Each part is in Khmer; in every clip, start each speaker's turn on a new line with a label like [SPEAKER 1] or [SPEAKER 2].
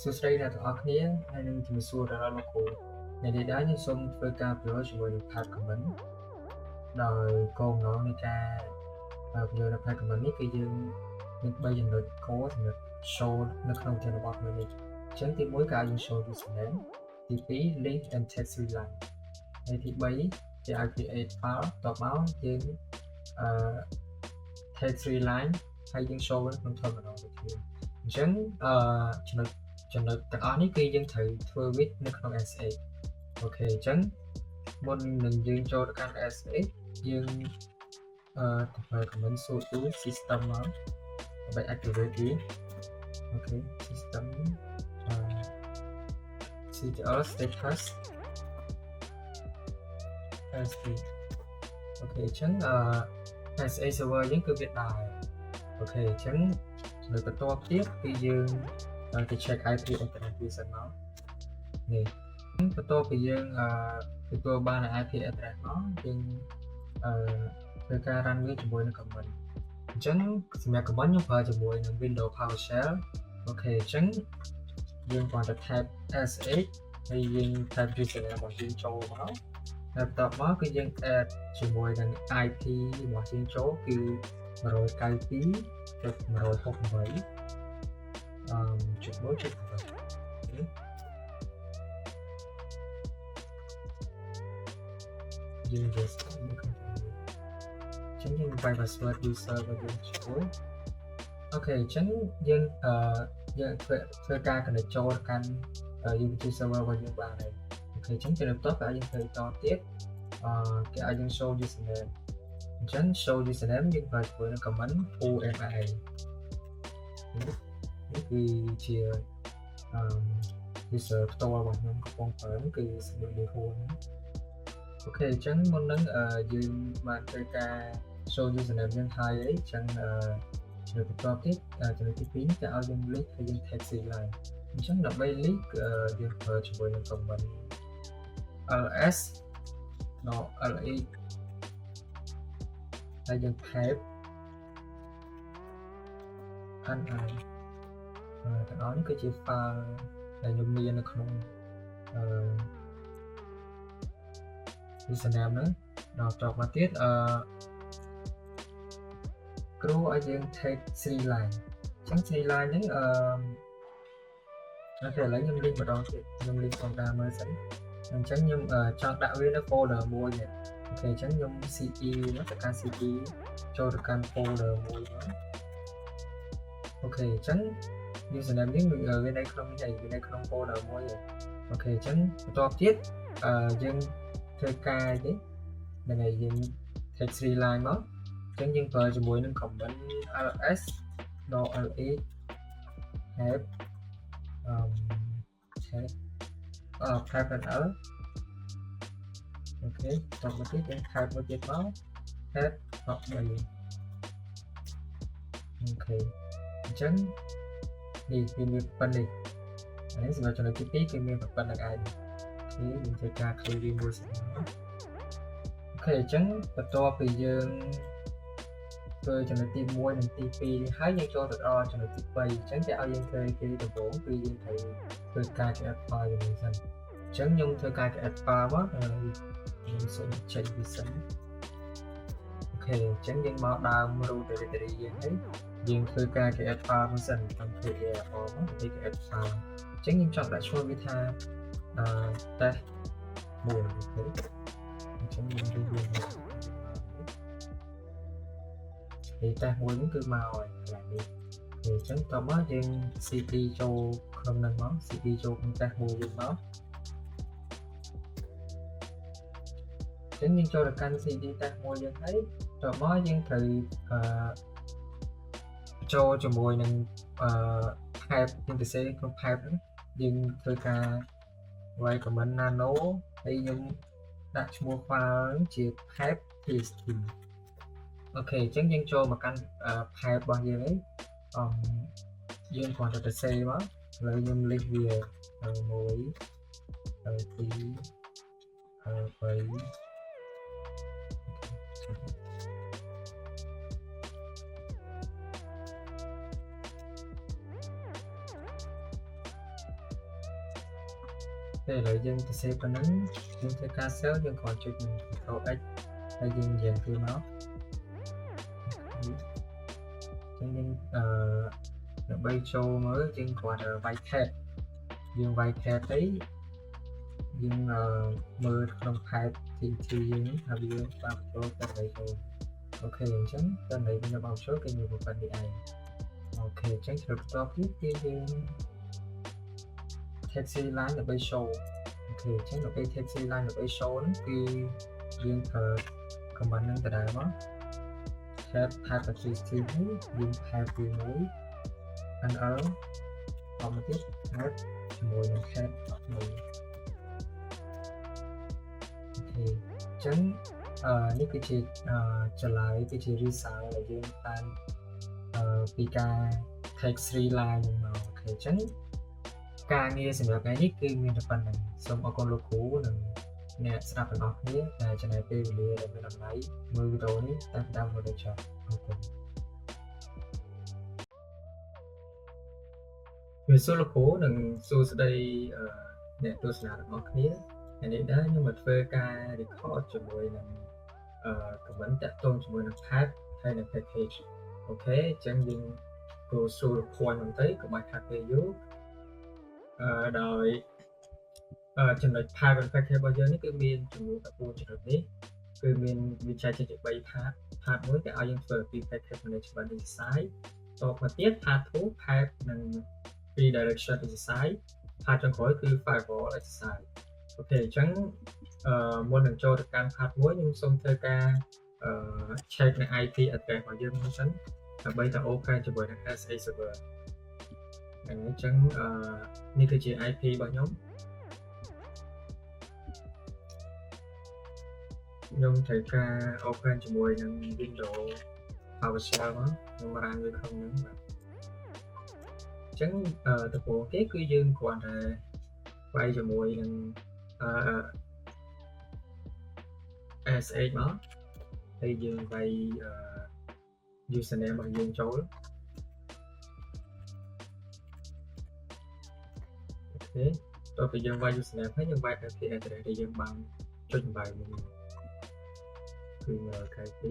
[SPEAKER 1] សួស្តីអ្នកទាំងអស់គ្នាហើយនឹងជំរាបសួរដល់លោកគ្រូថ្ងៃនេះដែរខ្ញុំសូមធ្វើការប្រយោជន៍ជាមួយនឹង Type Comment ដោយគោលបំណងនៃការប្រយោជន៍នៃ Type Comment នេះគឺយើងមាន3ចំណុចគោលសម្រាប់ show នៅក្នុង channel របស់ខ្ញុំនេះអញ្ចឹងទី1គឺឲ្យយើង show username ទី2 link and text reline ហើយទី3គេឲ្យ create file តបមកយើងtext reline ហើយយើង show នៅក្នុង terminal ដូចគ្នាអញ្ចឹងចំណុចទាំងអស់នេះគឺយើងត្រូវធ្វើវានៅក្នុង SX អូខេអញ្ចឹងមុននឹងយើងចូលទៅកាន់ SX យើងប្រើ command sudo system មកដើម្បី activate វាអូខេ system ctl status SX អូខេអញ្ចឹងSA server យើងគឺវាដែរអូខេអញ្ចឹងចំណុចបន្ទាប់ទៀតគឺយើងទៅ check IP address វាសិនមកនេះបន្ទាប់ពីយើងទទួលបាន IP address មកយើងធ្វើការ run វាជាមួយនឹង command អញ្ចឹងសម្រាប់ command ខ្ញុំប្រើជាមួយនឹង Windows PowerShell អូខេអញ្ចឹងយើងគ្រាន់តែ type sh ហើយយើង type username របស់យើងចូលមកហើយបន្ទាប់មកគឺយើង add ជាមួយនឹង IP របស់យើងចូលគឺ 192.168 យើង just ចឹងយើងបាយ password user របស់យើងចូលអូខេអញ្ចឹងយើងធ្វើការ connect ចូលកាន់ Unity server របស់យើងបានហើយអូខេអញ្ចឹងជំរាបតគេឲ្យយើងធ្វើតទៀតគេឲ្យយើង show username អញ្ចឹង show username យើងប្រើជាមួយនឹង command OMI នេះគឺជា user ផ្ទាល់របស់ខ្ញុំកំពុងប្រើគឺ Smoothly Home អូខេអញ្ចឹងមុននឹងយើងបានធ្វើការ show username យើងហើយអញ្ចឹងចំណុចបន្ទាប់ទៀតចំណុចទី2នេះគេឲ្យយើង link ហើយយើង text reline អញ្ចឹងដើម្បី link យើងប្រើជាមួយនឹង command ls le ហើយយើង type ni ទាំងអស់នេះគឺជា file ដែលខ្ញុំមាននៅក្នុងusername ហ្នឹងដល់ចប់មកទៀតគ្រូឲ្យយើង take 3 line អញ្ចឹង3 line ហ្នឹងអូខេឥឡូវខ្ញុំ link ម្ដងទៀតខ្ញុំ link ធម្មតាមើលសិនអញ្ចឹងខ្ញុំចង់ដាក់វានៅ folder មួយនេះអូខេអញ្ចឹងខ្ញុំ cd មកទៅកាន់ cd ចូលទៅកាន់ folder មួយមកអូខេអញ្ចឹង username នេះវានៅក្នុងនេះវានៅក្នុង folder មួយអូខេអញ្ចឹងបន្ទាប់ទៀតយើងធ្វើការទេហ្នឹងហើយយើង take 3 line មកអញ្ចឹងយើងប្រើជាមួយនឹង command ls le have type nl អូខេតោះមកទៀតយើង type មួយទៀតមក head 13អូខេអញ្ចឹងនេះវាមានប៉ុណ្្នេះហើយសម្រាប់ចំណុចទី2គឺមានប៉ុណ្្នឹងឯងអូខេយើងធ្វើការ clear វាមួយសិនអូខេអញ្ចឹងបន្ទាប់ពីយើងធ្វើចំណុចទី1និងទី2ហើយយើងចូលទៅដល់ចំណុចទី3អញ្ចឹងគេឲ្យយើងធ្វើគេដំបូងគឺយើងត្រូវធ្វើការ add file ជាមួយសិនអញ្ចឹងខ្ញុំធ្វើការ add file មកខ្ញុំសូមចេញវាសិនអូខេអញ្ចឹងយើងមកដើម root directory យើងធ្វើការ add file មួយសិនតាម KDR មកគេ add file អញ្ចឹងខ្ញុំចង់ដាក់ឈ្មោះវាថាtest 1អូខេអញ្ចឹងយើងវាtest 1នេះគឺមកហើយកន្លែងនេះអញ្ចឹងតោះមកយើង cd ចូលក្នុងហ្នឹងមក cd ចូលក្នុង test 1យើងមកអញ្ចឹងយើងចូលទៅកាន់ cd test 1យើងហើយតោះមកយើងត្រូវចូលជាមួយនឹងpipe interface ក្នុង pipe ហ្នឹងយើងធ្វើការវាយ command nano ហើយខ្ញុំដាក់ឈ្មោះ file ជា pipe txt អូខេអញ្ចឹងយើងចូលមកកាន់ pipe របស់យើងហើយយើងគ្រាន់តែសរសេរមកឥឡូវខ្ញុំ list វា1 2 3 ពេលឥឡូវយើងទៅសេប៉ុណ្ណឹងយើងធ្វើការ save យើងគ្រាន់ចុច Ctrl X ហើយយើងយ៉ាងវាមកចឹងយើងដើម្បីចូលមើលយើងគ្រាន់តែវាយ tab យើងវាយ tab ទៅយើងមើលក្នុង tab TT យើងហើយយើងបានចូលទៅឲ្យចូលអូខេអញ្ចឹងទៅនៃយើងបានចូលគឺមានប៉ុណ្្នេះឯងអូខេអញ្ចឹងត្រូវបន្តទៀតគឺយើង taxi line ដើម្បី show អូខេអញ្ចឹងដើម្បី taxi line ដើម្បី show ហ្នឹងគឺយើងប្រើ command ហ្នឹងដដែលមក tab electricity យើង tab វាមួយ nl អត់មកទៀត tab ជាមួយនឹង tab មួយអូខេអញ្ចឹងនេះគឺជាចម្លើយគឺជា result ដែលយើងបានពីការ taxi line ហ្នឹងមកអូខេអញ្ចឹងការងារសម្រាប់ថ្ងៃនេះគឺមានតែប៉ុណ្្នឹងសូមអរគុណលោកគ្រូនិងអ្នកស្ដាប់ទាំងអស់គ្នាដែលចំណាយពេលវេលាដែលមានតម្លៃមើលវីដេអូនេះតាមដានមកដល់ចប់អរគុណវាសួរលោកគ្រូនិងសួស្ដីអ្នកទស្សនាទាំងអស់គ្នាថ្ងៃនេះដែរខ្ញុំមកធ្វើការ record ជាមួយនឹងcomment តាក់ទងជាមួយនឹង tab ហើយនឹង package អូខេអញ្ចឹងយើងgo through the point ហ្នឹងទៅកុំឲ្យខាត់ពេលយូរដោយចំណុច tab and package របស់យើងនេះគឺមានចំនួន14ចំណុចនេះគឺមានវិច័យចេញជា3 part 1គេឲ្យយើងធ្វើពី package management design តទៅមកទៀត part 2 tab និង redirection exercise part ចុងក្រោយគឺ firewall exercise អូខេអញ្ចឹងមុននឹងចូលទៅកាន់ part 1ខ្ញុំសូមធ្វើការcheck នៅ IP address របស់យើងមុនសិនដើម្បីទៅ open ជាមួយនឹង SA server អញ្ចឹងនេះគឺជា IP របស់ខ្ញុំត្រូវការ open ជាមួយនឹង Windows PowerShell មកខ្ញុំរានវាក្នុងហ្នឹងបាទអញ្ចឹងដំបូងគេគឺយើងគ្រាន់តែវាយជាមួយនឹងSH មកហើយយើងវាយusername របស់យើងចូលអូខេតទៅយើងវាយ username ហើយយើងវាយ IP address ដែលយើងបានចុចបាយមួយគឺខែ2 68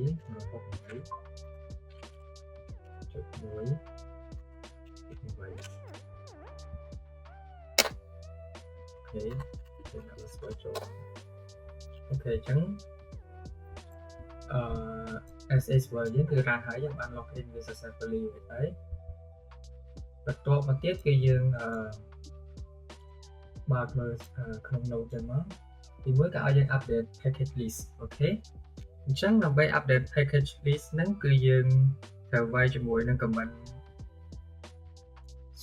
[SPEAKER 1] ចុច1 8អូខេយើងដាក់ស្គាល់ចូលអូខេអញ្ចឹងSS server យើងគឺរ៉ានហើយយើងបាន login វា successfully ហើយបន្ទាប់មកទៀតគឺយើងបើកមើលក្នុង note ទៅមកទីមួយក៏ឲ្យយើង update package list អូខេអញ្ចឹងដើម្បី update package list ហ្នឹងគឺយើងត្រូវវាយជាមួយនឹង command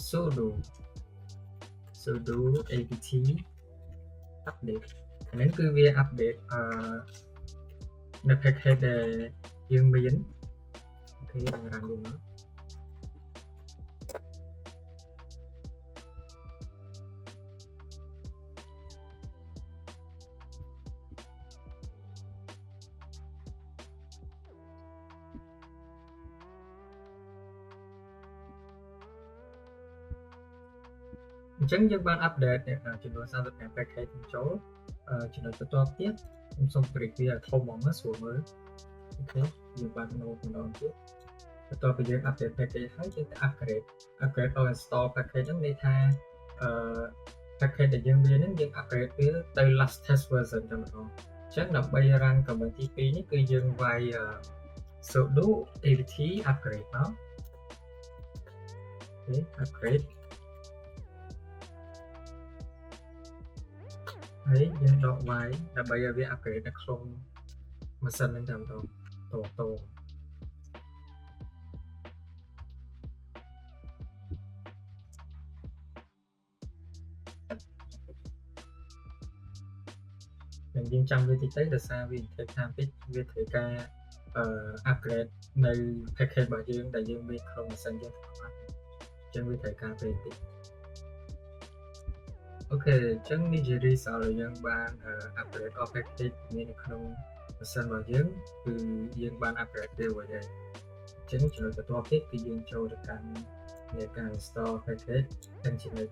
[SPEAKER 1] sudo apt update ហ្នឹងគឺវា update នៅ package ដែលយើងមានអូខេយើងរានវាមកអញ្ចឹងយើងបាន update ចំនួន35 package ចូលចំណុចបន្ទាប់ទៀតខ្ញុំសូមព្រីកវាឲ្យធំមកមើលស្រួលមើលអូខេយើងបាន note ម្ដងទៀតបន្ទាប់ពីយើង update package ហើយយើងទៅ upgrade ឲ្យ install package ហ្នឹងន័យថាpackage ដែលយើងមានហ្នឹងយើង upgrade វាទៅ last test version តែម្ដងអញ្ចឹងដើម្បី run command ទី2នេះគឺយើងវាយ sudo apt upgrade មកអូខេ upgradeហើយយើងដកវាយដើម្បីឲ្យវា upgrade នៅក្នុងម៉ាស៊ីនហ្នឹងតែម្ដងតយើងចាំវាតិចទៅដោយសារវាធ្វើតាមតិចវាត្រូវការ upgrade នៅ package របស់យើងដែលយើងមានក្នុងម៉ាស៊ីនយើងអញ្ចឹងវាត្រូវការពេលតិចអូខេអញ្ចឹងនេះជា result ដែលយើងបាន upgrade package មាននៅក្នុងម៉ាស៊ីនរបស់យើងគឺយើងបាន upgrade វាហើយដែរអញ្ចឹងចំណុចបន្ទាប់ទៀតគឺយើងចូលទៅកាន់នៃការ install package Nginx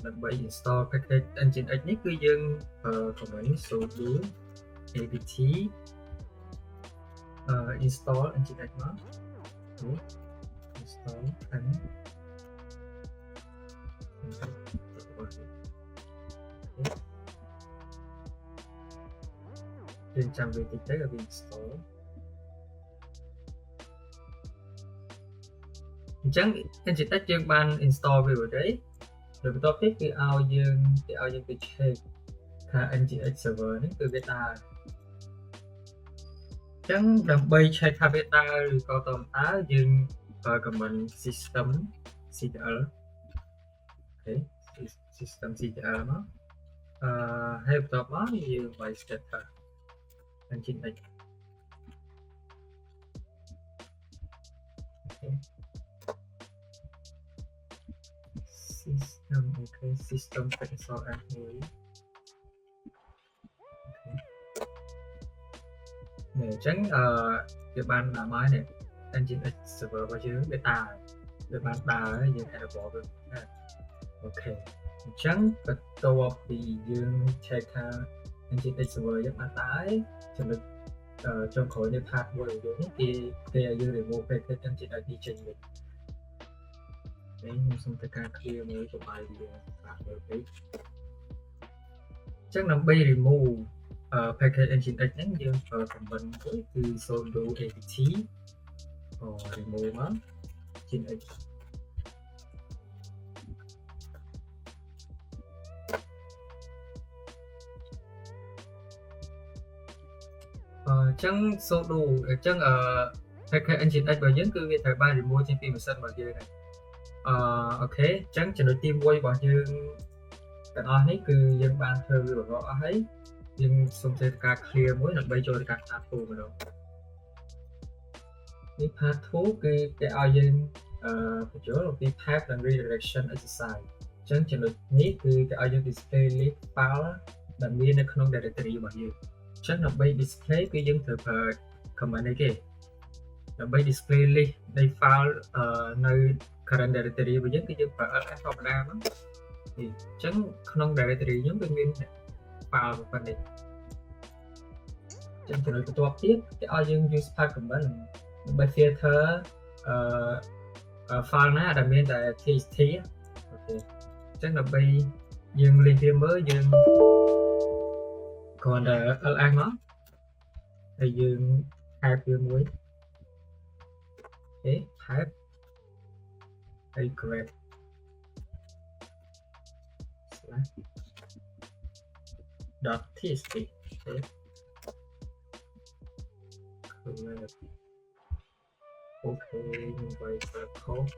[SPEAKER 1] ដើម្បី install package Nginx នេះគឺយើងcommand sudo apt install Nginx មក install and យើងចាំវាតិចទៅឲ្យវា install អញ្ចឹង Nginx យើងបាន install វារួចហើយrồiបន្ទាប់ទៀតគឺឲ្យយើងទៅ check ថា Nginx server នេះគឺវាដើរអញ្ចឹងដើម្បី check ថាវាដើរឬក៏តើយើងប្រើ command systemctl អូខេ systemctl មកហើយបន្ទាប់មកយើងបាយ step ថា Nginx អូខេ system អូខេ system cancel and មួយនេះអញ្ចឹងវាបានដាក់មកនេះ Nginx server របស់យើងវាដើរវាបានដើរហើយយើង enable វាអូខេអញ្ចឹងបន្ទាប់ពីយើង check ថា Nginx server យើងបានដើរចំណុចចុងក្រោយនៃ part មួយរបស់យើងនេះគេឲ្យយើង remove package Nginx នេះចេញវិញខ្ញុំសូមធ្វើការ clear មើលកុំឲ្យវាបាក់មើលពេកអញ្ចឹងដើម្បី remove package Nginx ហ្នឹងយើងប្រើ command គឺ sudo apt remove មក Nginx អញ្ចឹង sudo អញ្ចឹងpackage Nginx របស់យើងគឺវាត្រូវបាន remove ចេញពី machine របស់យើងហើយអូខេអញ្ចឹងចំណុចទី1របស់យើងទាំងអស់នេះគឺយើងបានធ្វើវាល្អអស់ហើយយើងសូមធ្វើការ clear មួយដើម្បីចូលទៅកាន់ part 2 ម្ដងនេះ part 2 គឺគេឲ្យយើងបញ្ចូលអំពី type និង redirection exercise អញ្ចឹងចំណុចនេះគឺគេឲ្យយើង display list file ដែលមាននៅក្នុង directory របស់យើងអញ្ចឹងដើម្បី display គឺយើងត្រូវប្រើ command នេះគេដើម្បី display list នៃ file នៅ current directory របស់យើងគឺយើងប្រើ ls ធម្មតាហ្នឹងអញ្ចឹងក្នុង directory យើងគឺមាន file ប៉ុណ្ណេះអញ្ចឹងចំណុចបន្ទាប់ទៀតគេឲ្យយើង use path command ដើម្បី filter file ណាដែលមានតែ txt អូខេអញ្ចឹងដើម្បីយើងលេងវាមើលយើងគ្រាន់តែ ls មកហើយយើង type វាមួយអូខេ type ហើយ grep .txt អូខេខ្ញុំបាយប្រើ code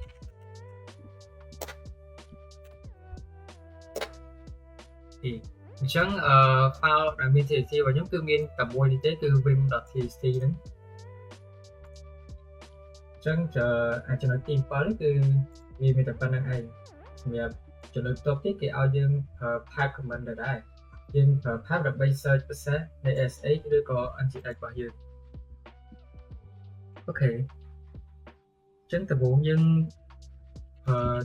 [SPEAKER 1] អញ្ចឹងfile ដែលមាន txt របស់ខ្ញុំគឺមានតែមួយនេះទេគឺ vim.txt ហ្នឹងអញ្ចឹងចំណុចទី7នេះគឺវាមានតែប៉ុណ្្នឹងឯងសម្រាប់ចំណុចបន្ទាប់ទៀតគេឲ្យយើងប្រើ pipe command ដែរយើងប្រើ pipe ដើម្បី search process នៃ sh ឬក៏ Nginx របស់យើងអូខេអញ្ចឹងដំបូងយើង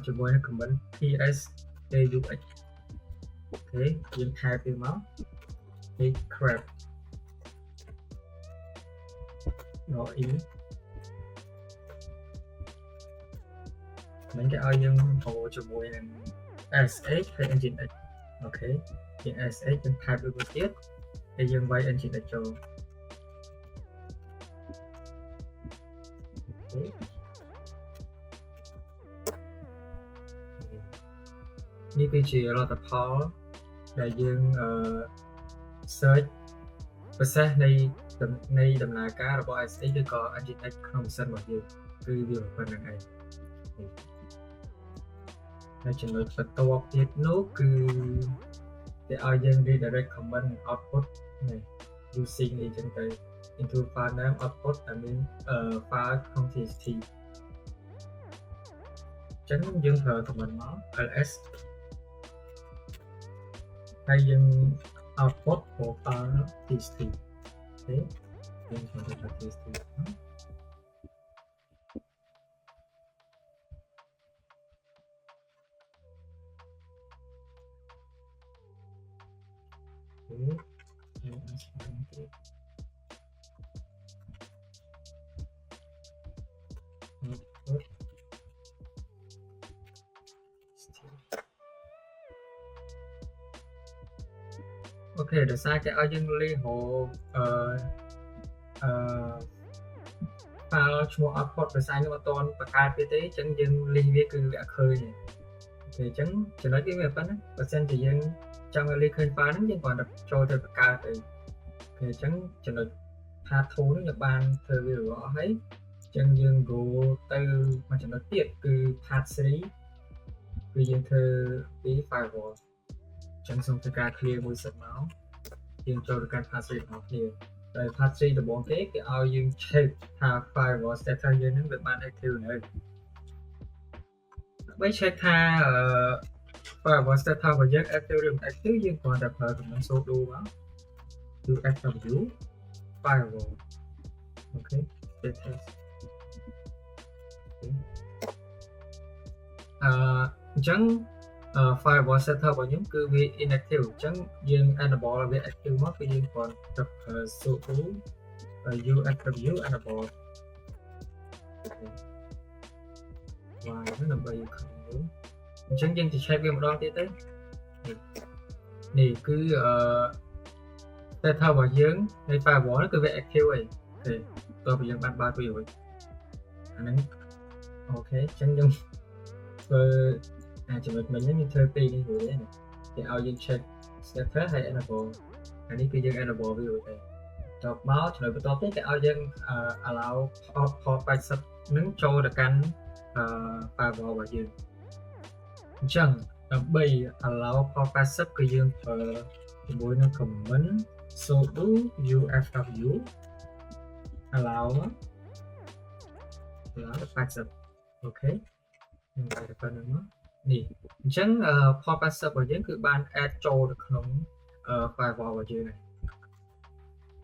[SPEAKER 1] ជាមួយនឹង command ps aux អូខេយើង type វាមកនេះ grep .in មិនគេឲ្យយើងចូលជាមួយនឹង sh ហើយ Nginx អូខេយើង sh យើង type វាទៀតហើយយើងវាយ Nginx ចូលនេះគឺជាលទ្ធផលដែលយើង search process នៃដំណើរការរបស់ sh ឬក៏ Nginx ក្នុង machine របស់យើងគឺវាប៉ុណ្្នឹងឯងហើយចំណុចបន្ទាប់ទៀតនោះគឺគេឲ្យយើង redirect command output នេះ using អីចឹងទៅ into file name output ដែលមាន file ក្នុង txt អញ្ចឹងយើងប្រើ command មក ls ហើយយើង output của file txt អូខេយើងចូលទៅ txt អ ok được sai cái ao dương ly hồ file ឈ្មោះ output ដោយសារខ្ញុំអត់ទាន់បង្កើតវាទេអញ្ចឹងយើងលីងវាគឺវាអត់ឃើញទេអញ្ចឹងចំណុចវាមានប៉ុណ្ណាបើសិនជាយើងចង់ឲ្យលីឃើញ file ហ្នឹងយើងគ្រាន់តែចូលទៅបង្កើតទៅអញ្ចឹងចំណុច part 2 ហ្នឹងយើងបានធ្វើវារួចអស់ហើយអញ្ចឹងយើង go ទៅមួយចំណុចទៀតគឺ part 3គឺយើងធ្វើពី firewall អញ្ចឹងសូមធ្វើការ clear មួយសិនមកយើងចូលទៅកាន់ part 3របស់គ្នាហើយ part 3ដំបូងគេគេឲ្យយើង check ថា firewall status យើងហ្នឹងវាបាន active នៅដើម្បី check ថាfirewall status របស់យើង active ឬមិន active យើងគ្រាន់តែប្រើ command sudo មក usw firewall អូខេ status អញ្ចឹងfirewall setup របស់ខ្ញុំគឺវា inactive អញ្ចឹងយើង enable វា active មកគឺយើងគ្រាន់តែប្រើ sudo usw enable ហ្នឹងដើម្បីឃើញអញ្ចឹងយើងទៅ check វាម្ដងទៀតទៅនេះគឺ setup របស់យើងនៃ firewall គឺវា active ហើយអូខេតើយើងបានបើកវារួចអាហ្នឹងអូខេអញ្ចឹងយើងធ្វើចំណុចមិញនេះមានធ្វើពីរនេះរួចទេគេឲ្យយើង check status ហើយ enable អានេះគឺយើង enable វារួចហើយតបមកចំណុចបន្ទាប់ទៀតគេឲ្យយើង allow port 80នឹងចូលទៅកាន់firewall របស់យើងអញ្ចឹងដើម្បី allow port 80គឺយើងប្រើជាមួយនឹង command sudo usw allow 80អូខេខ្ញុំតែប៉ុណ្្នឹងមកនេះអញ្ចឹង port 80របស់យើងគឺបាន add ចូលទៅក្នុង firewall របស់យើងហើយ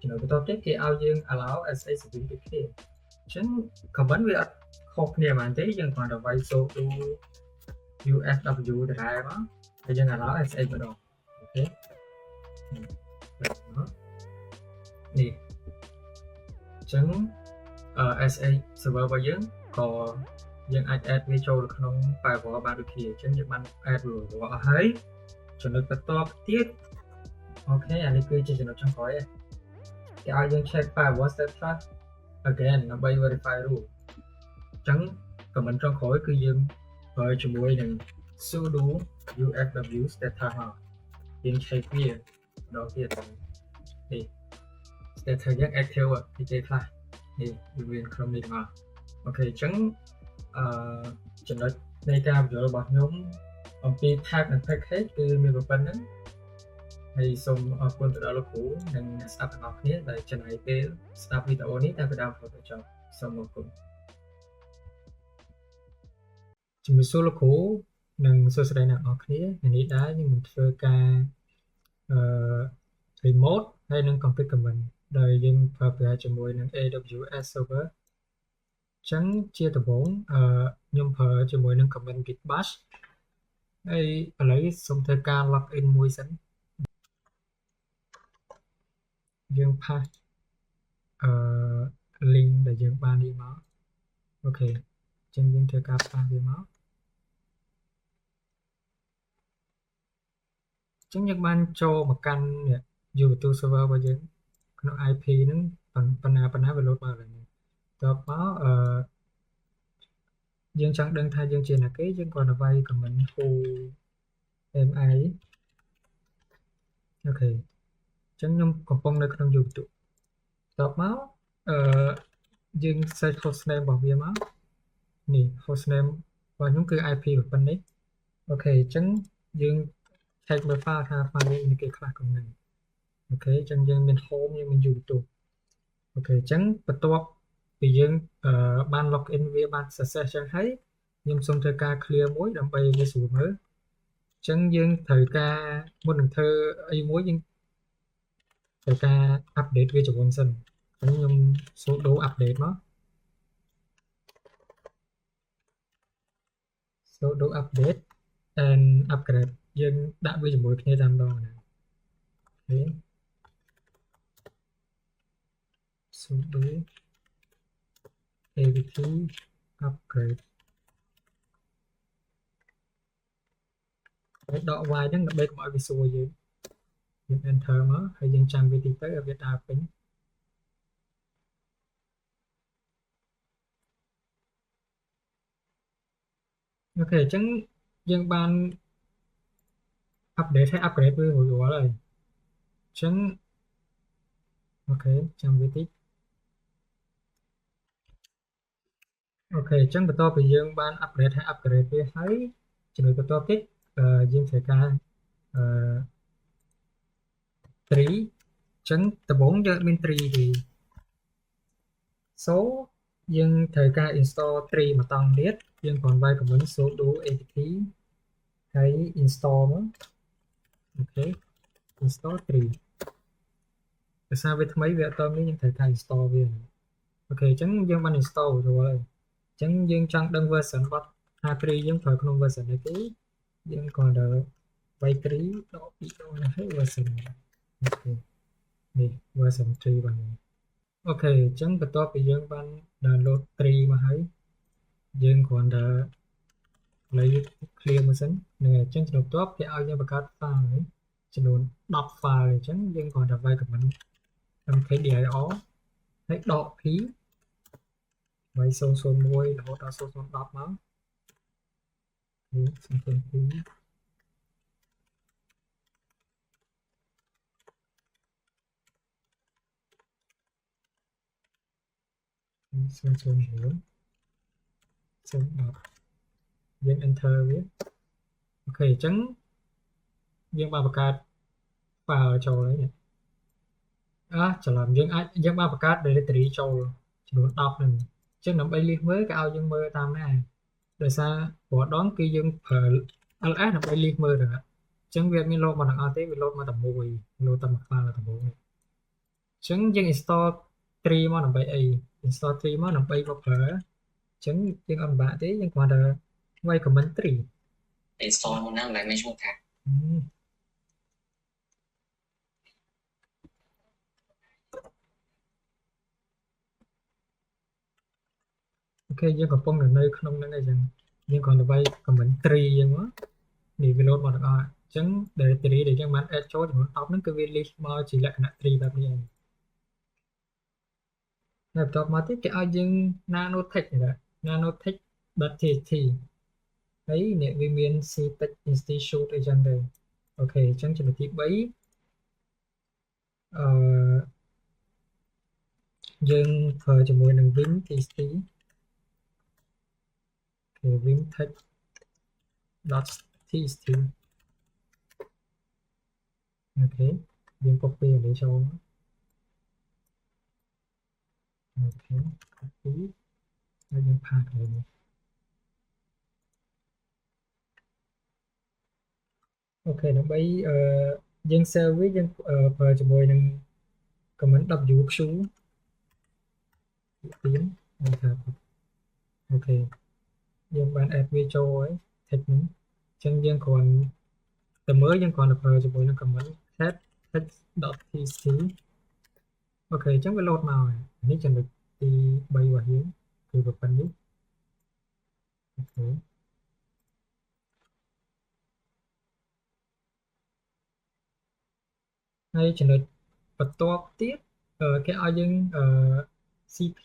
[SPEAKER 1] ចំណុចបន្ទាប់ទៀតគេឲ្យយើង allow SACD ដូចគ្នាអញ្ចឹង command វាអត់ខុសគ្នាប៉ុន្មានទេយើងគ្រាន់តែវាយ sudo usw ដដែលមកហើយយើង allow SA ម្ដងអូខេនេះអញ្ចឹងSA server របស់យើងក៏យើងអាច add វាចូលទៅក្នុង firewall បានដូចគ្នាអញ្ចឹងយើងបាន add រួចអស់ហើយចំណុចបន្ទាប់ទៀតអូខេអានេះគឺជាចំណុចចុងក្រោយគេឲ្យយើង check firewall status again ដើម្បី verify rule អញ្ចឹង command ចុងក្រោយគឺយើងប្រើជាមួយនឹង sudo usw status មកយើង check វាម្ដងទៀតនេះ status យើង active ពីគេខ្លះនេះវាក្នុងនេះមកអូខេអញ្ចឹងចំណុចនៃការបញ្យល់របស់ខ្ញុំអំពី type និង package គឺមានប៉ុណ្្នឹងហើយសូមអរគុណទៅដល់លោកគ្រូនិងអ្នកស្ដាប់ទាំងអស់គ្នាដែលចំណាយពេលស្ដាប់វីដេអូនេះតាំងពីដើមរហូតដល់ចប់សូមអរគុណជំរាបសួរលោកគ្រូនិងសួស្តីអ្នកនរគ្នានេះដែរខ្ញុំនឹងធ្វើការ remote ហើយនឹង config command ដែលយើងប្រើប្រាស់ជាមួយនឹង AWS server អញ្ចឹងជាដំបូងខ្ញុំប្រើជាមួយនឹង command git bash ហើយឥឡូវសូមធ្វើការ log in មួយសិនយើង pass link ដែលយើងបាននេះមកអូខេអញ្ចឹងយើងធ្វើការ pass វាមកអញ្ចឹងយើងបានចូលមកកាន់ Ubuntu server របស់យើងក្នុង IP ហ្នឹងប៉ុណ្ណាវា load មកហើយតបមកយើងចង់ដឹងថាយើងជាអ្នកគេយើងគ្រាន់តែវាយ command who am I អូខេអញ្ចឹងខ្ញុំកំពុងនៅក្នុង Ubuntu តបមកយើង search hostname របស់វាមកនេះ hostname របស់ខ្ញុំគឺ IP ប៉ុណ្ណេះអូខេអញ្ចឹងយើង check មើល file ថា file មានគេខ្លះក្នុងហ្នឹងអូខេអញ្ចឹងយើងមាន home យើងមាន Ubuntu អូខេអញ្ចឹងបន្ទាប់ពីយើងបាន log in វាបាន success ចឹងហើយខ្ញុំសូមធ្វើការ clear មួយដើម្បីវាស្រួលមើលអញ្ចឹងយើងត្រូវការមុននឹងធ្វើអីមួយយើងត្រូវការ update វាជាមុនសិនអញ្ចឹងខ្ញុំ sudo update មក sudo update and upgrade យើងដាក់វាជាមួយគ្នាតែម្ដងណា thế sudo apt upgrade cái đọ vài đó là bên mọi vì xua gì những enter mà hay dân trang vì tới ở Việt Nam tính ok chẳng dân ban update hay upgrade với hồi đó rồi chẳng ok trang vi tích ok chẳng bắt đầu bây giờ ban update hay upgrade với hay chỉ được bắt đầu tích dân sẽ ca trí chẳng tập 4 cho bên trí thì số dân thời ca install tree mà tăng biết dân còn vài comment số đủ apt hay install nữa ok install tree tại sao với mấy việc tôm ní những thời ca install viên ok chẳng dân ban install rồi chẳng dân trang đăng version bắt tree dân phải không version này tí dân còn đợi vài tree đó bị đâu là hết version ok đi version tree bằng này ok chẳng bắt đầu bây giờ ban download tree mà thấy dân còn đợi lấy clear một sân nè trên trường top cái ao như các file ấy chỉ muốn đọc file chẳng nhưng còn đọc vai của mình em thấy điều đó thấy đọc phí vậy sâu sâu môi là hỗ trợ sâu sâu đọc nó thì sâu sâu phí sâu sâu hiểu sâu đọc viên enter viết ok chẳng viên ba bạc file cho đấy nhỉ chỉ làm viên ba bạc để để cho chỉ muốn đọc này chứ nó bay liên với cái ao dương mơ tam này rồi sao bỏ đón cái dương LS là bay liên mơ rồi chẳng việc mình lột mà thằng AT mình lột mà tầm mùi lột tầm pha là tầm mùi chẳng dân install 3 mà nằm bay A install 3 mà nằm bay vào phở chẳng dân âm bạ thế nhưng còn là quay comment 3
[SPEAKER 2] install một năm lại mấy chung cả
[SPEAKER 1] ok dân còn phong ở nơi không nên là dân dân còn là bay comment 3 dân quá thì mình lột mà thằng A chẳng để 3 để cho bạn add cho thì nó tóc nó cứ viên list mà chỉ là cái 3 แบบนี้ laptop មកទៀតគេឲ្យយើង nanotech នេះដែរ nanotech.tt ហើយអ្នកវាមាន CTech Institute អីចឹងទៅអូខេអញ្ចឹងចំណុចទី3អឺយើងធ្វើជាមួយនឹង Win TC គឺ wintech.txt អូខេយើង copy នេះចូលអូខេ copy ហើយយើង paste ទៅនេះអូខេដើម្បីយើង save វាយើងប្រើជាមួយនឹង command wq ទៀងអូខេយើងបាន add វាចូលហើយ text ហ្នឹងអញ្ចឹងយើងគ្រាន់តែមើលយើងគ្រាន់តែប្រើជាមួយនឹង command text.txt អូខេអញ្ចឹងវា load មកហើយនេះចំណុចទី3របស់យើងគឺប៉ុណ្្នេះអូខេហើយចំណុចបន្ទាប់ទៀតគេឲ្យយើងcp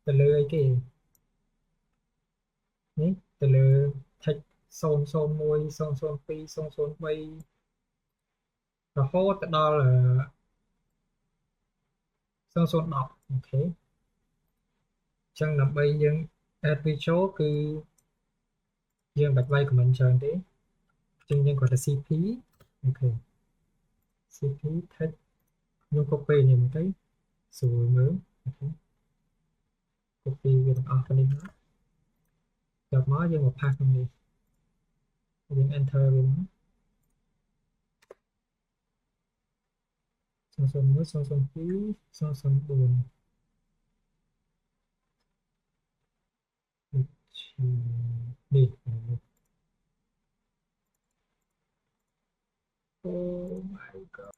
[SPEAKER 1] ទៅលើអីគេនេះទៅលើ text 001 002 003រហូតទៅដល់0010អូខេអញ្ចឹងដើម្បីយើង add វាចូលគឺយើងបាច់វាយ comment ច្រើនទេអញ្ចឹងយើងគាត់ទៅ cp អូខេ cp text ខ្ញុំ copy នេះមកទៅស្រួលមើលអូខេ copy វាទាំងអស់គ្នាមកចាប់មកយើងមក paste ក្នុងនេះយើង enter វាមក001 002 004នេះអូ my god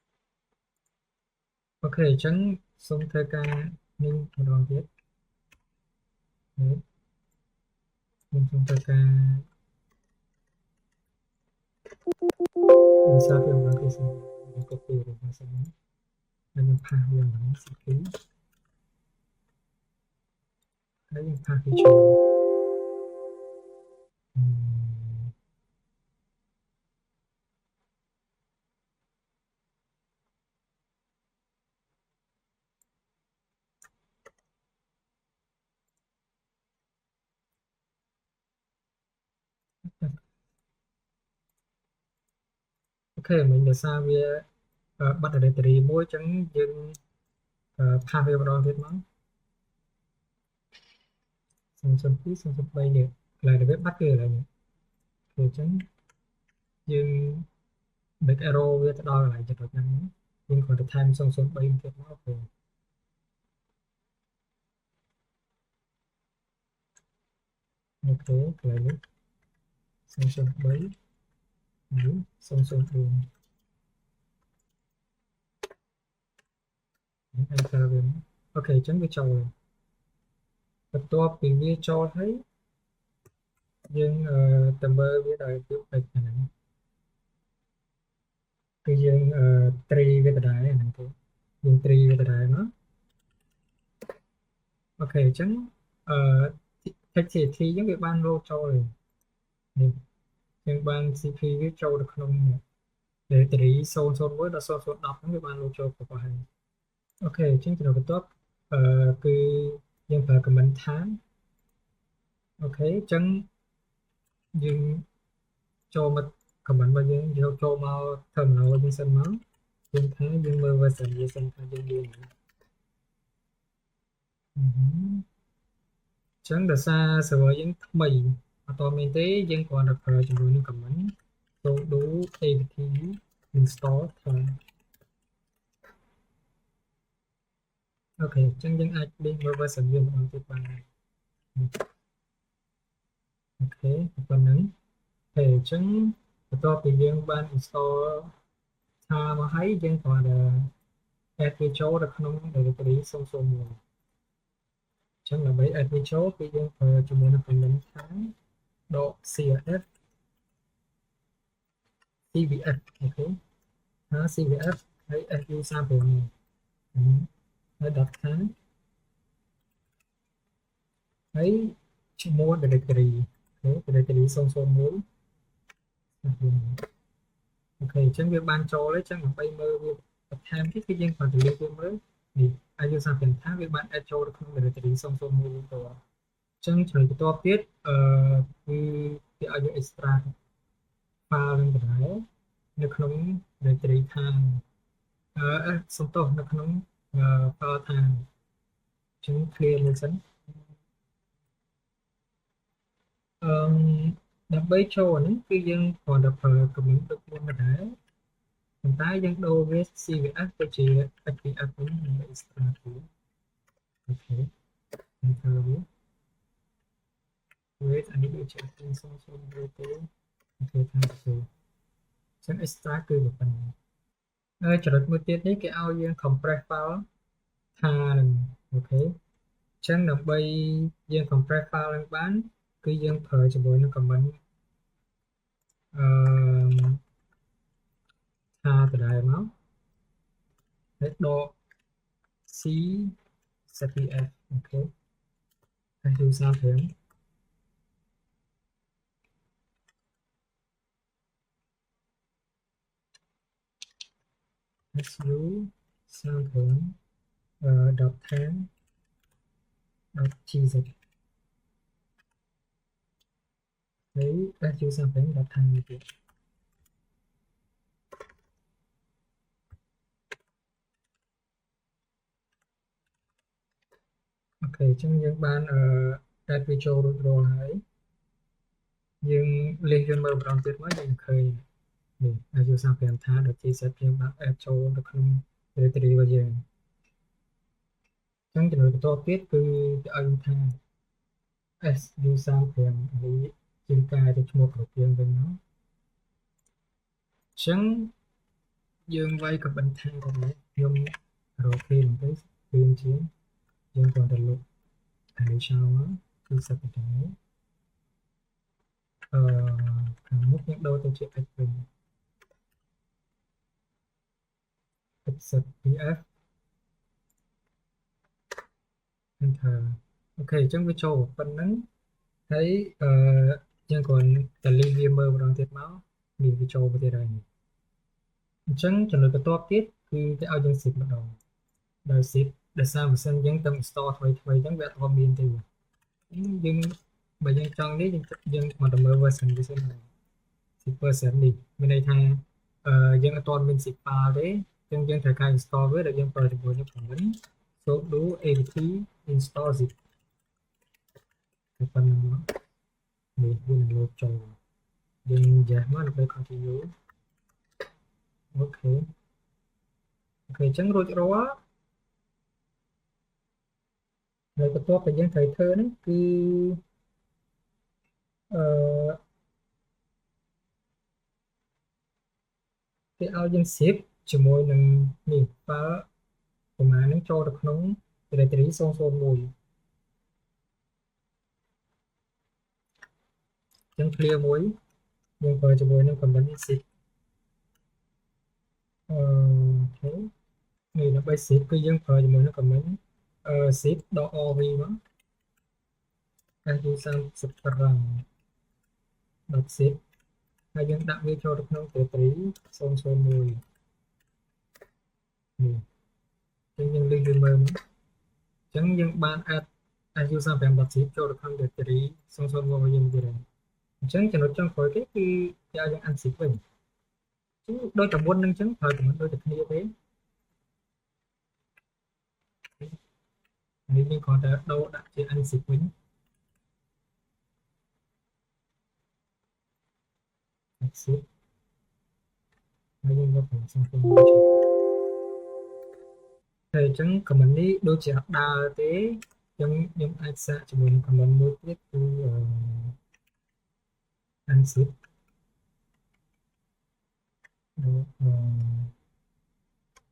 [SPEAKER 1] ok chẳng xong thời ca ninh một đoạn tiếp mình xong thời ca mình sao thì bạn cứ xem mình copy được mà xem mình pha vào nó sẽ ký đấy mình pha cái chỗ ok mình để sao về bắt đầu để từ mỗi chẳng dừng pha về đoạn tiếp nó xong xong tí xong xong bay được lại là bắt kia lại rồi chẳng dừng back arrow với đo lại cho được nhanh nhưng còn the time xong xong bay tiếp nó ok ok lại nữa xong xong bay xong xong đường enter về ok chẳng cái trâu rồiបន្ទាប់ពីវាចូលហើយយើងទៅមើលវាដោយពាក្យពេចន៍ហ្នឹងគឺយើងត្រីវាដដែលហ្នឹងទៅយើងត្រីវាដដែលមកអូខេអញ្ចឹងអឺ HTTP អញ្ចឹងវាបានលោចូលហើយនេះយើងបាន CP វាចូលទៅក្នុងនេះ directory 001ដល់0010ហ្នឹងវាបានលោចូលប្រហែលអូខេអញ្ចឹងចំណុចបន្ទាប់គឺយើងប្រើ comment ថាអូខេអញ្ចឹងយើងចូលមក comment របស់យើងយកចូលមក terminal យើងសិនមកយើងថាយើងមើល version យើងសិនថាយើងរៀនអញ្ចឹងដោយសារ server យើងថ្មីអត់តមានទេយើងគ្រាន់តែប្រើជាមួយនឹង comment sudo apt install ថាអូខេអញ្ចឹងយើងអាចលេងមើល version យើងម្ដងទៀតបានអូខេប៉ុណ្ណឹងហើយអញ្ចឹងបន្ទាប់ពីយើងបាន install ថាមកហើយយើងគ្រាន់តែ add វាចូលទៅក្នុង directory 001ចឹងដើម្បី add វាចូលគឺយើងប្រើជាមួយនឹង command ថាដក cf cvf អូខេថា cvf ហើយ su35 ហើយ dot ខាងហើយឈ្មោះ directory អូខេ directory 001អូខេអញ្ចឹងវាបានចូលហើយអញ្ចឹងដើម្បីមើលវាបន្ថែមទៀតគឺយើងគ្រាន់តែលើកវាមើលនេះ su35 ថាវាបាន add ចូលទៅក្នុង directory 001ទៅអញ្ចឹងចំណុចបន្ទាប់ទៀតគឺគេឲ្យយើង extract file នឹងបណ្ដោយនៅក្នុង directory ខាងសំទោសនៅក្នុងfile ខាងអញ្ចឹង clear មួយសិនដើម្បីចូលអានេះគឺយើងគ្រាន់តែប្រើ command ដូចមុនដែរប៉ុន្តែយើងដូរវា CVF ទៅជា HPF វិញដើម្បី extract វាអូខេ enter វា wait អានេះដូចជា001ទេអូខេថាទៅចឹង extract គឺប៉ុណ្ណឹងហើយចំណុចមួយទៀតនេះគេឲ្យយើង compress file ថានឹងអូខេចឹងដើម្បីយើង compress file នឹងបានគឺយើងប្រើជាមួយនឹង command ថាដដែលមកហើយដក c cpf អូខេហើយ user 5 su 35 .10 .gz ហើយ su35 .10 ទៀតអូខេអញ្ចឹងយើងបានadd វាចូលរួចរាល់ហើយយើងលេខវាមើលម្ដងទៀតមកយើងឃើញនេះ su35 ថា .gz យើងបាន add ចូលទៅក្នុង directory របស់យើងអញ្ចឹងចំណុចបន្តទៀតគឺគេឲ្យថា su35 នេះជាងការទៅឈ្មោះគ្រប់យើងវិញមកអញ្ចឹងយើងវាយក៏បន្ថែមទៅនេះខ្ញុំ rồi khi mình thấy phim chiến dân còn đại lục này sao á thì sẽ phải thấy càng mức những đôi tôi chuyện ạch bình exit pf enter ok chẳng với cho phần nắng thấy dân còn tài liệu viêm mơ bằng tiết máu mình với cho với thế này chẳng cho nên cái top tiết thì cái ao dân xịt bắt đầu đời xịt để sao mà xem dân tâm store thôi thôi chẳng vẽ to biên thì nhưng bây giờ trong đấy dân mà tầm mơ version cái này 10% đi bên đây thang dân ở toàn bên xịt pha đấy dân thời gian install với là dân vào trong những phỏng vấn số đủ apt install zip cái phần mình buồn lột trồng dân giải mà nó phải continue ok ok chẳng rồi đó rồi cái top là dân thời thơ đấy cứ cái ao dân ship ជាមួយនឹង នេះបើប្រមាណនឹងចូលទៅក្នុង directory 001 ចឹង clear មួយយើងប្រើជាមួយនឹង command zip អូខេនេះដើម្បី zip គឺយើងប្រើជាមួយនឹង command zip .rv មក su35 .zip ហើយយើងដាក់វាចូលទៅក្នុង directory 001 នេះចឹងយើងលើកវាមើលមកចឹងយើងបាន add su35.zip ចូលទៅក្នុង directory 001របស់យើងទៀតហើយអញ្ចឹងចំណុចចុងក្រោយគេគឺគេឲ្យយើង unzip វិញអញ្ចឹងដូចតែមុននឹងអញ្ចឹងប្រើតែមុនដូចតែគ្នាទេនេះយើងគ្រាន់តែដូរដាក់ជា unzip វិញ exit ហើយយើងយកទៅសំពងហើយអញ្ចឹង command នេះដូចជាអត់ដើរទេអញ្ចឹងខ្ញុំអាចសាកជាមួយនឹង command មួយទៀតគឺ unzip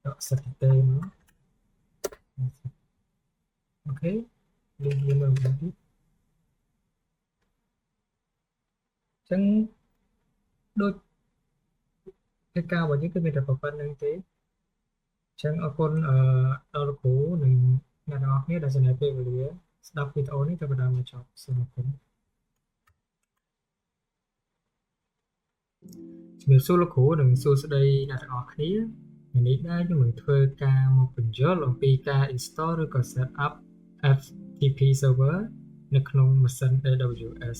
[SPEAKER 1] ដក certificate មកអូខេយើងមើលមកទៀតអញ្ចឹងដូចកិច្ចការរបស់យើងគឺមានតែប៉ុណ្្នឹងទេអញ្ចឹងអរគុណដល់លោកគ្រូនិងអ្នកទាំងអស់គ្នាដែលចំណាយពេលវេលាស្ដាប់វីដេអូនេះទៅដល់មកចប់សូមអរគុណជំរាបសួរលោកគ្រូនិងសួស្តីអ្នកទាំងអស់គ្នានេះដែរខ្ញុំនឹងធ្វើការមកបញ្យល់អំពីការ install ឬក៏ set up FTP server នៅក្នុងម៉ាស៊ីន AWS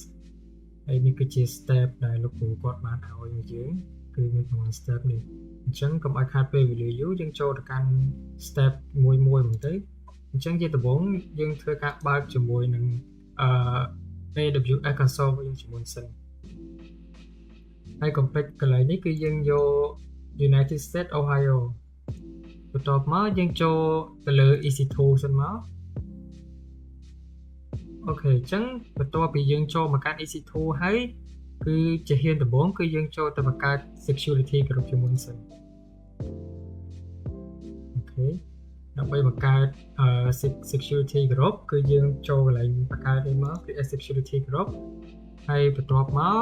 [SPEAKER 1] ហើយនេះគឺជា step ដែលលោកគ្រូគាត់បានឲ្យយើងគឺមានប្រហែល step នេះអញ្ចឹងកុំឲ្យខាតពេលវេលាយូរយើងចូលទៅកាន់ step មួយបន្តិចអញ្ចឹងជាដំបូងយើងធ្វើការបើកជាមួយនឹងAWS console របស់យើងជាមួយសិនហើយកុំភ្លេចកន្លែងនេះគឺយើងយក United States Ohio បន្ទាប់មកយើងចូលទៅលើ EC2 សិនមកអូខេអញ្ចឹងបន្ទាប់ពីយើងចូលមកកាន់ EC2 ហើយគឺជាហ៊ានដំបូងគឺយើងចូលទៅបង្កើត security group ជាមួយសិនអូខេដើម្បីបង្កើតsecurity group គឺយើងចូលកន្លែងបង្កើតនេះមកគឺ security group ហើយបន្ទាប់មក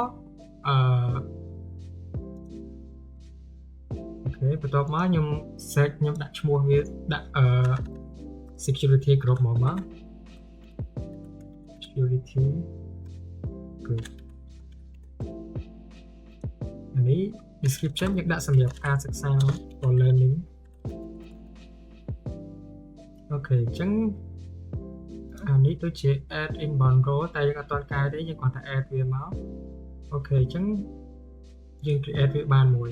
[SPEAKER 1] អូខេបន្ទាប់មកខ្ញុំ search ខ្ញុំដាក់ឈ្មោះវាដាក់security group មក security group នេះ description យើងដាក់សម្រាប់ការសិក្សា for learning អូខេអញ្ចឹងអានេះដូចជា add inbound role តែយើងអត់ទាន់កែទេយើងគ្រាន់តែ add វាមកអូខេអញ្ចឹងយើង create វាបានមួយ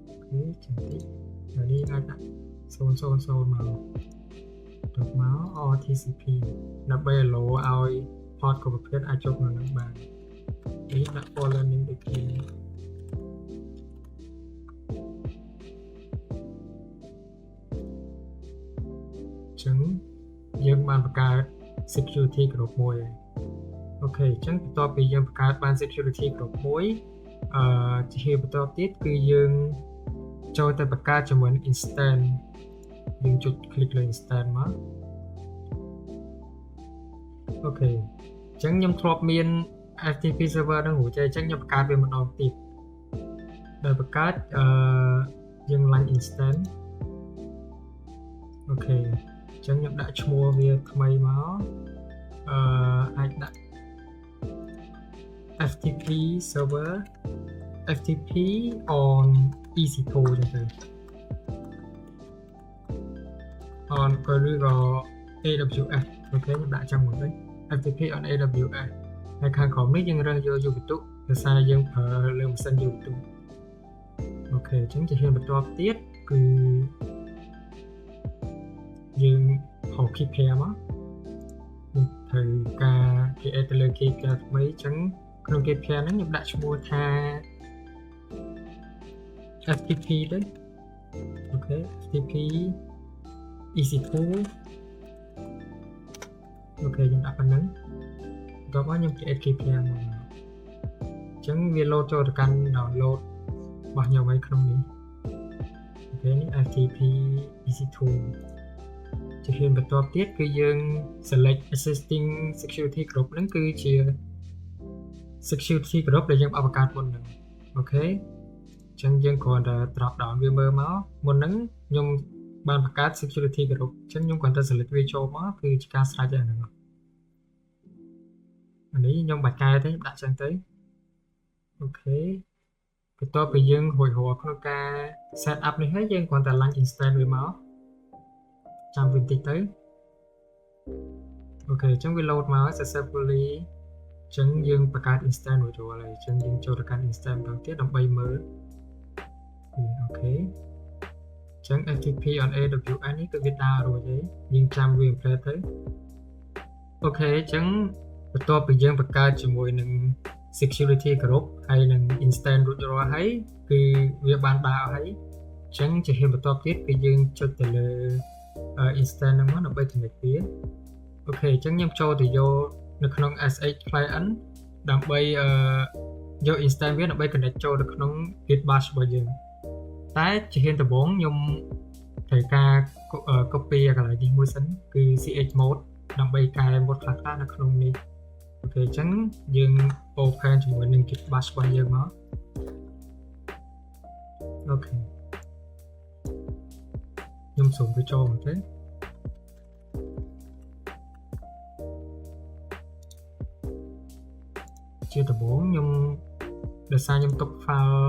[SPEAKER 1] អូខេចាំតិចហើយនេះអាចដាក់000មកទៅមក RTCP ដើម្បី allow ឲ្យ port គ្រប់ប្រភេទអាចចូលក្នុងនឹងបាននេះដាក់ for learning ដូចគ្នាចឹងយើងបានបង្កើត security group មួយអូខេអញ្ចឹងបន្ទាប់ពីយើងបង្កើតបាន security group មួយជាបន្តទៀតគឺយើងចូលទៅបង្កើតជាមួយ instance យើងចុច click លើ instant មកអូខេអញ្ចឹងខ្ញុំធ្លាប់មាន FTP server ហ្នឹងរួចហើយអញ្ចឹងខ្ញុំបង្កើតវាម្ដងទៀតដោយបង្កើតយើង launch instant អូខេអញ្ចឹងខ្ញុំដាក់ឈ្មោះវាថ្មីមកអាចដាក់ FTP server FTP on EC2 ចឹងទៅ on ក៏ឬក៏ AWS អូខេខ្ញុំដាក់ចាំមកវិញ FTP on AWS ហើយខាងក្រោមនេះយើងរើសយក Ubuntu ភាសាយើងប្រើលើម៉ាស៊ីន Ubuntu អូខេអញ្ចឹងជាហ៊ានបន្ទាប់ទៀតគឺយើងហៅ KPI មកត្រូវការ create ទៅលើ KPI ថ្មីអញ្ចឹងក្នុង KPI ហ្នឹងខ្ញុំដាក់ឈ្មោះថា FTP ទៅអូខេ FTP EC2 អូខេខ្ញុំដាក់ប៉ុណ្ណឹងបន្ទាប់មកខ្ញុំ create KPI មកអញ្ចឹងវា load ចូលទៅកាន់ download របស់ខ្ញុំឯក្នុងនេះអូខេនេះ FTP EC2 ជាហ៊ានបន្ទាប់ទៀតគឺយើង select existing security group ហ្នឹងគឺជា security group ដែលយើងបង្កើតមុនហ្នឹងអូខេអញ្ចឹងយើងគ្រាន់តែ drop down វាមើលមកមុនហ្នឹងខ្ញុំបានបង្កើត security group អញ្ចឹងខ្ញុំគ្រាន់តែ select វាចូលមកគឺជាការស្រេចតែហ្នឹងអានេះខ្ញុំបាច់កែទេដាក់ចឹងទៅអូខេបន្ទាប់ពីយើងរួចរាល់ក្នុងការ set up នេះហើយយើងគ្រាន់តែ launch instant វាមកចាំវាបន្តិចទៅអូខេអញ្ចឹងវា load មក successfully អញ្ចឹងយើងបង្កើត instant រួចរាល់ហើយអញ្ចឹងយើងចូលទៅកាន់ instant ម្ដងទៀតដើម្បីមើលអូខេអញ្ចឹង FTP on AWS នេះគឺវាដើររួចហើយយើងចាំវា implement ទៅអូខេអញ្ចឹងបន្ទាប់ពីយើងបង្កើតជាមួយនឹង security group ហើយនឹង instant រួចរាល់ហើយគឺវាបានដើរហើយអញ្ចឹងជាហ៊ានបន្ទាប់ទៀតគឺយើងចុចទៅលើ instant ហ្នឹងមកដើម្បី connect វាអូខេអញ្ចឹងខ្ញុំចូលទៅយកនៅក្នុង SH client ដើម្បីយក instant វាដើម្បី connect ចូលទៅក្នុង Git bash របស់យើងតែជាហ៊ានដំបូងខ្ញុំត្រូវការ copy កន្លែងនេះមួយសិនគឺ ch mode ដើម្បីកែ mode ខ្លះៗនៅក្នុងនេះអូខេអញ្ចឹងយើង open ជាមួយនឹង Git bash របស់យើងមកអូខេខ្ញុំសូមទៅចូលមកទេជាដំបូងខ្ញុំដោយសារខ្ញុំទុក file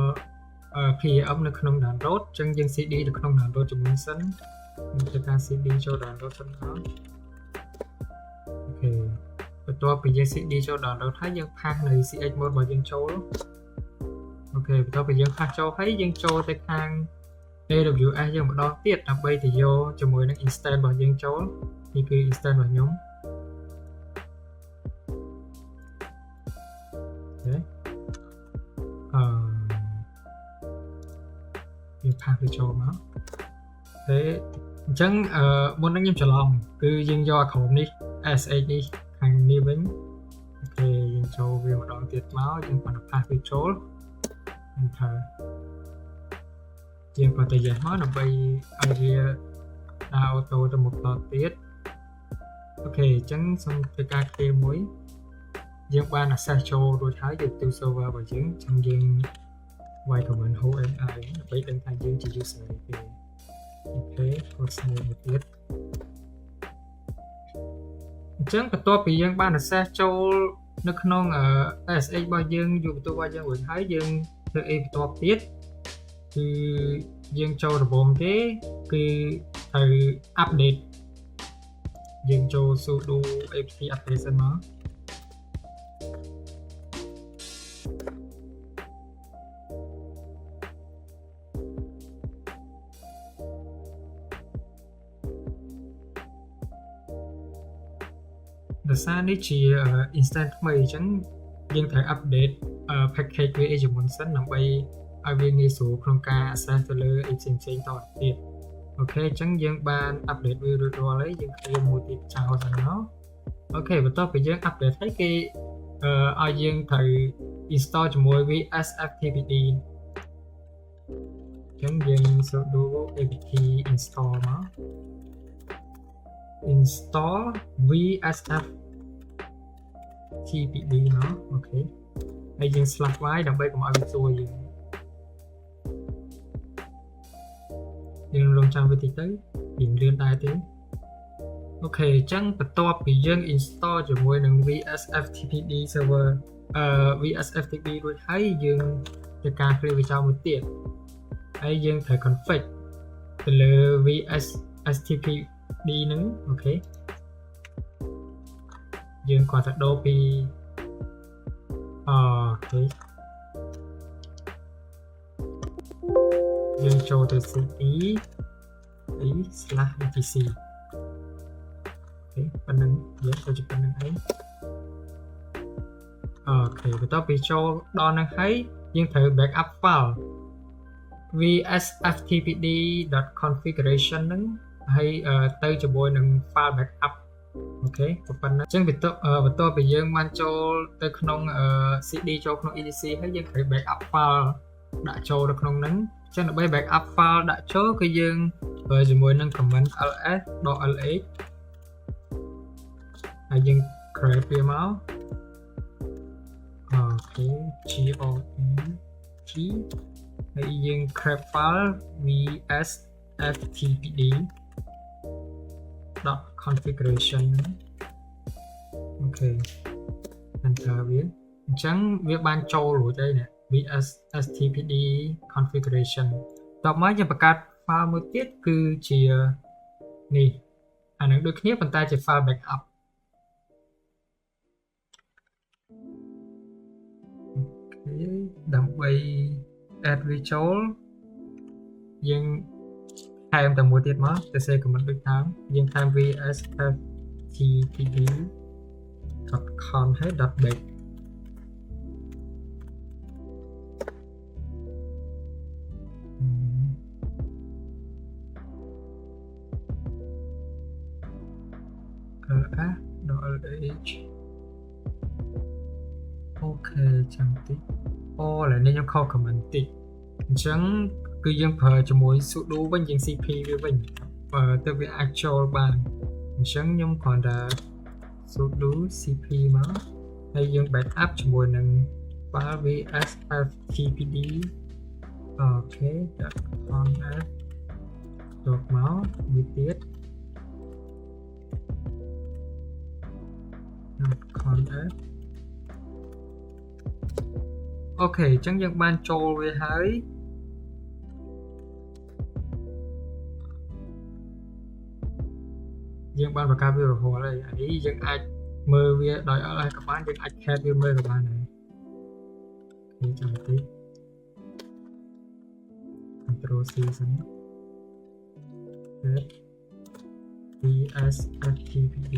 [SPEAKER 1] PAM នៅក្នុង download អញ្ចឹងយើង CD នៅក្នុង download ជាមួយសិនខ្ញុំត្រូវការ CD ចូល download សិនហើយអូខេបន្ទាប់ពីយើង CD ចូល download ហើយយើងផាសនៅ CH mode របស់យើងចូលអូខេបន្ទាប់ពីយើងផាសចូលហើយយើងចូលទៅខាង AWS យើងម្ដងទៀតដើម្បីទៅយកជាមួយនឹង instant របស់យើងចូលនេះគឺ instant របស់ខ្ញុំវាផាសវាចូលមកទេអញ្ចឹងមុននឹងខ្ញុំច្រឡំគឺយើងយក account នេះ SH នេះខាងនេះវិញអូខេយើងចូលវាម្ដងទៀតមកយើងបានផាសវាចូល enter យើងក៏ទៅយកមកដើម្បីឲ្យវាដើរអូតូទៅមុខតទៀតអូខេអញ្ចឹងសូមធ្វើការ clear មួយយើងបាន access ចូលរួចហើយយកទៅ server របស់យើងអញ្ចឹងយើង Y command hold MI ដើម្បីដឹងថាយើងជា user ទេអូខេ post មួយទៀតអញ្ចឹងបន្ទាប់ពីយើងបាន access ចូលនៅក្នុង SH របស់យើង Ubuntu របស់យើងរួចហើយយើងធ្វើអីបន្ទាប់ទៀតគឺយើងចូលរបងទេគឺត្រូវ update យើងចូល sudo apt update សិនមកដោយសារនេះជា instant ថ្មីអញ្ចឹងយើងត្រូវ update package វាជាមុនសិនដើម្បីឲ្យវាងាយស្រួលក្នុងការ access ទៅលើអីផ្សេងៗតទៅទៀតអូខេអញ្ចឹងយើងបាន update វារួចរាល់ហើយយើងគ្រាមួយទៀតចោលសិនមកអូខេបន្ទាប់ពីយើង update ហើយគេឲ្យយើងត្រូវ install ជាមួយ VSFTPD អ chẳng dừng sudo apt install mà install vsf tpd nó ok hay dừng slash y đằng bây của mọi việc rồi dừng luôn trang về tí tới dừng liên đai thế ok chẳng bắt đầu bị dừng install cho môi nâng vsf tpd server vsf tpd rồi hay dừng cho càng khi về sau một tiết hay dừng thời config từ lờ vsftpd nữa ok dừng còn thật đô bị ok dừng cho từ cp slash etc ok phần nâng dễ tôi chỉ phần nâng ấy ok và tôi bị cho đo nâng ấy dừng thử backup file vsftpd.configuration nâng hay tới cho bôi nâng file backup ok phần nâng chẳng và tôi bị dừng mang cho tới khung cd cho khung etc hay dừng thử backup file đã cho được khung nâng chẳng là bây backup file đã cho cái dừng với cho bôi nâng comment ls.lx hay dừng create phía máu ok got hay dừng create file vsftpd.configuration ok enter viết chẳng việc ban châu rồi đây nè vsftpd configuration đọc máy cho backup file mới tiết cứ chỉ nè nó được khía bàn tay chỉ file backup đầm bay add virtual nhưng hai em tầm một tiết mất tôi sẽ comment được thắng nhưng tham vsftpd.com hết đặt bệt .lh ok chẳng tí là nên trong kho comment tí chẳng cứ dân phở cho mỗi sudo với dân cp với mình và từ việc actual bàn chẳng nhóm còn là sudo cp mà hay dân backup cho mỗi nâng file vsftpd ok .conf được máu vi tiết .conf ok chẳng dân ban trôi về hãy dân ban và ca video hồ này ấy dân ai mơ về đòi ở lại các bạn dân ai khe video mơ các bạn này thì chẳng tí Ctrl C xong vsftpd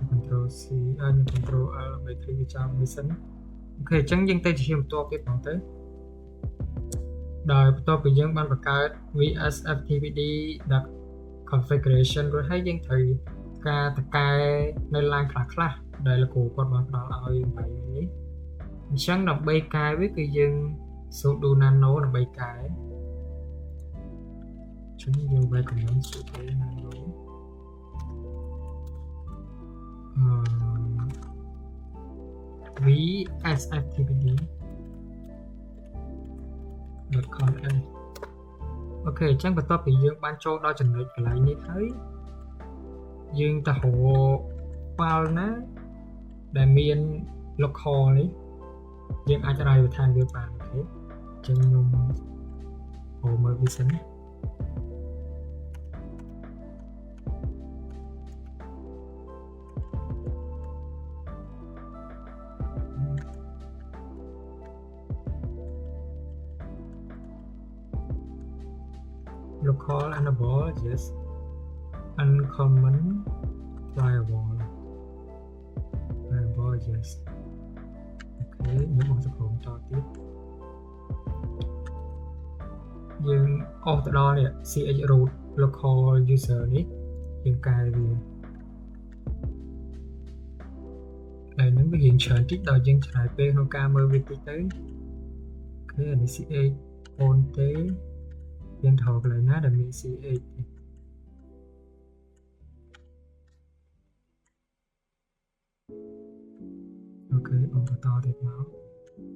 [SPEAKER 1] Ctrl C nhưng Ctrl L về thì chạm mission ok chẳng dân tay chỉ một to cái bằng tới đời to bị dân ban bạc cái vsftpd đặt configuration rồi hay dân thầy ca cái nơi line khác đây là của con bạn đó là vậy chẳng đọc bay cái với cái dân sudo nano là bay cái chúng dân bay còn muốn sudo nano vsftpd.conf ok chẳng bắt đầu bị dương ban cho đo chẳng được lại như thế dương ta hồ file ná để miền local này dương ai cho đây thành được bạn thế chân nhung hồ mới vi sinh local enable yes uncommon firewall yes những một sản phẩm cho tiếp dương auto đó này ch root local user này dương cài vì này những cái hiện trở trích đầu dân trải p không ca mơ về tí tới cái này ch ôn tế dân thọ lại nó là mình ch ok ông to đẹp máu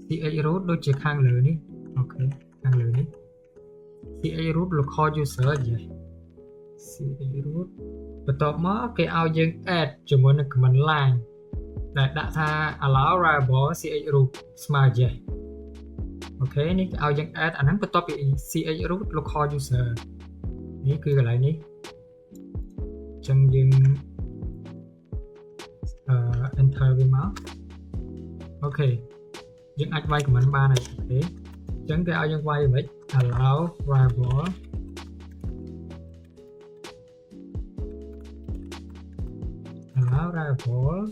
[SPEAKER 1] ch root đôi chiếc khang lửa ní ok khang lửa ní ch root local user gì ch root và tập mất cái ao dân add cho muốn là comment line để đặt ra allow ra bỏ ch root smart gì ok ní ao dân add anh nắm tập ch root local user ní cứ cái lại ní chân dân enter với máu ok dân ách vay của mình ba này thế chẳng cái ao dân vay mấy allow ra bỏ allow ra bỏ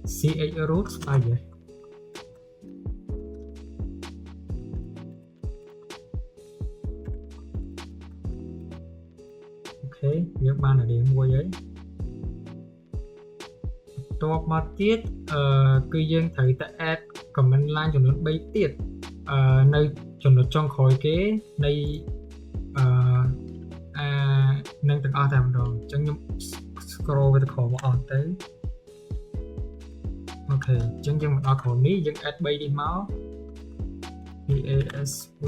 [SPEAKER 1] ch root smart gì ok dân ba là điểm mua giấy top mà tiết cư dân thấy tại add comment line cho nó bay tiết nơi cho nó trong khối cái này nâng từng ở thảm rồi chẳng như scroll với khổ một ở tới ok chẳng như một ở khổ ní dân add bay đi máu PASV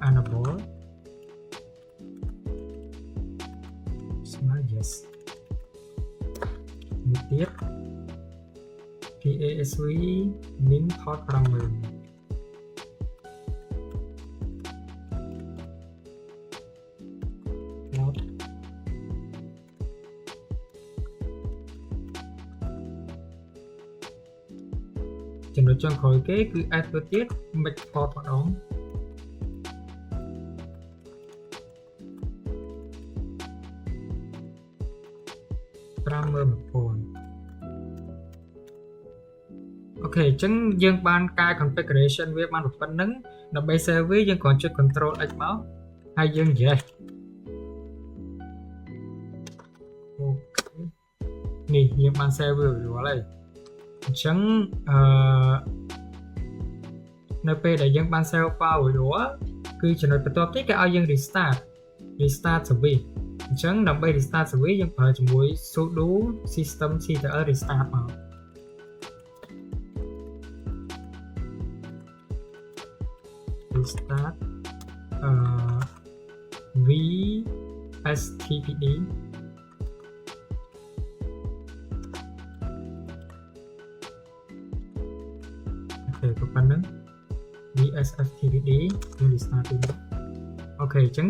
[SPEAKER 1] enable smart yes tiếp PASV min thought parameterចំណុចចុងក្រោយគេគឺ add ទៅទៀត make thought ម្ដងអូខេអញ្ចឹងយើងបានការ configuration វាបានប៉ុណ្្នឹងដើម្បី save វាយើងគ្រាន់ចុច control x មកហើយយើង yes អូខេនេះយើងបាន save វារួចហើយអញ្ចឹងនៅពេលដែលយើងបាន save file រួចគឺចំណុចបន្ទាប់ទៀតគេឲ្យយើង restart service អញ្ចឹងដើម្បី restart service យើងប្រើជាមួយ sudo systemctl restart មកstart vstpd ok ប៉ុណ្ណឹង vstpd យើង restart ទៅអូខេអញ្ចឹង